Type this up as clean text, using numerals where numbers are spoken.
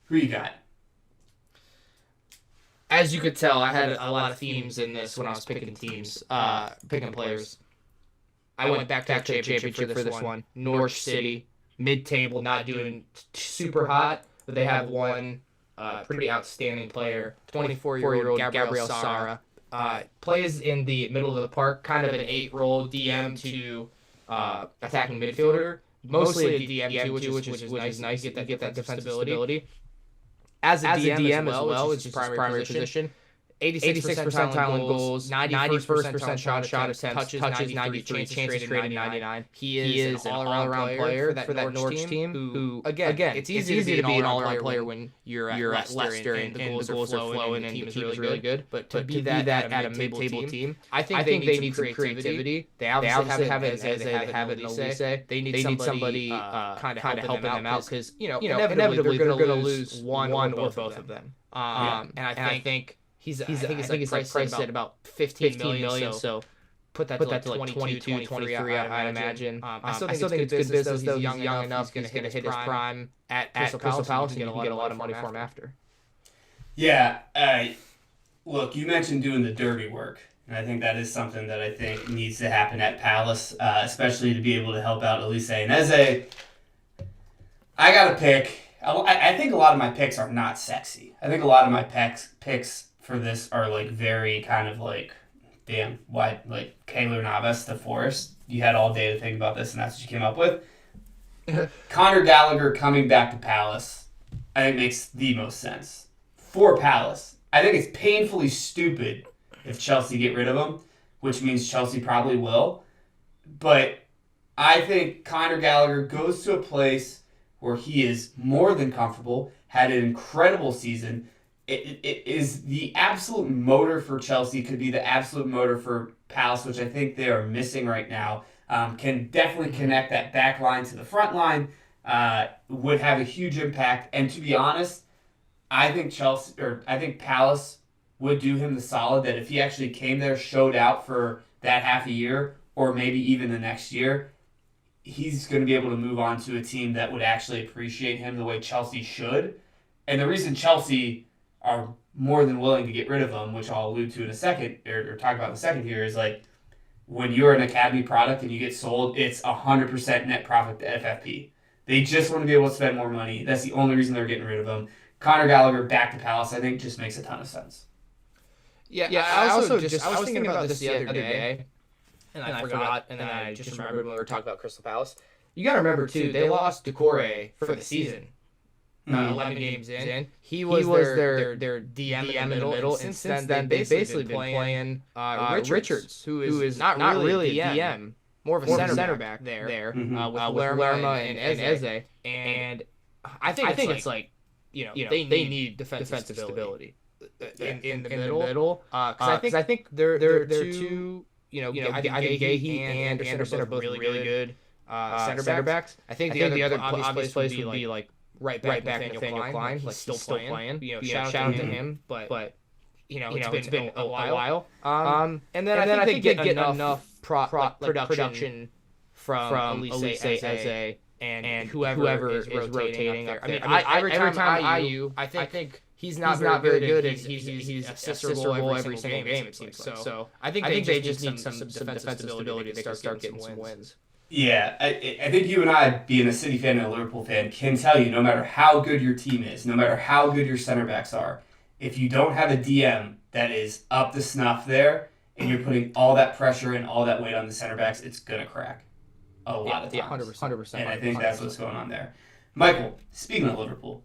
Who you got? As you could tell, I had a lot of themes in this when I was picking picking players. I went back to championship for this one. Norwich City, mid-table, not doing super hot, but they have one pretty outstanding player, 24-year-old Gabriel Sara. Plays in the middle of the park, kind of an 8-role DM to attacking midfielder. Mostly a DM too, which is nice to get that defensive stability. As a DM as well, which is his primary position. 86 percentile in goals, 91st percentile shot attempts, touches 93, chances created 99. He is an all-around player for that Norwich team. Who again, it's easy to be an all-around player when you're at Leicester and the goals are flowing and the team is really good. But to be that at a mid-table team, I think they need some creativity. They obviously have it as they have it in Elise. They need somebody kind of helping them out because inevitably they're going to lose one or both of them. And I think. I think he's priced at about 15 million, so put that to like 22, 23, I imagine. I still think it's good business, though. He's young enough. He's going to hit his prime at Crystal Palace, and you can get a lot of money for him after. Yeah. Look, you mentioned doing the dirty work, and I think that is something that I think needs to happen at Palace, especially to be able to help out Elise and Eze. I got to pick. I think a lot of my picks are not sexy. I think a lot of my picks for this are like very kind of like, damn, why, like Keylor Navas to Forest. You had all day to think about this, and that's what you came up with. Conor Gallagher coming back to Palace, I think makes the most sense. For Palace, I think it's painfully stupid if Chelsea get rid of him, which means Chelsea probably will. But I think Conor Gallagher goes to a place where he is more than comfortable, had an incredible season. It is the absolute motor for Chelsea, could be the absolute motor for Palace, which I think they are missing right now. Can definitely connect that back line to the front line, would have a huge impact. And to be honest, I think Palace would do him the solid that if he actually came there, showed out for that half a year, or maybe even the next year, he's going to be able to move on to a team that would actually appreciate him the way Chelsea should. And the reason Chelsea are more than willing to get rid of him, which I'll allude to in a second, or talk about in a second here, is like when you're an academy product and you get sold, it's 100% net profit to FFP. They just want to be able to spend more money. That's the only reason they're getting rid of him. Conor Gallagher back to Palace, I think, just makes a ton of sense. Yeah. I was thinking about this the other day, and I forgot, and then I just remembered when we were talking about Crystal Palace. You got to remember too, they lost Doucouré for the season. 11 games in. He was their DM in the middle. And since then, they've basically been playing Richards, who is not really a DM, more of a center back there with Lerma and Eze. And I think it's like, they need defensive stability in the middle. Because I think they're two, I think Gahey and Anderson are both really good center backs. I think the other obvious place would be like right back Nathaniel Klein, like still playing. Shout out to him, but it's been a while. And then I think they get enough production from Elise, Eze, and whoever is rotating there. I mean, every time IU, I think he's not very good, and he's assist or goal every single game. It seems so. I think they just need some defensive stability to start getting some wins. Yeah, I think you and I, being a City fan and a Liverpool fan, can tell you no matter how good your team is, no matter how good your center backs are, if you don't have a DM that is up to snuff there, and you're putting all that pressure and all that weight on the center backs, it's going to crack a lot of times. 100%. And I think that's what's going on there. Michael, speaking of Liverpool,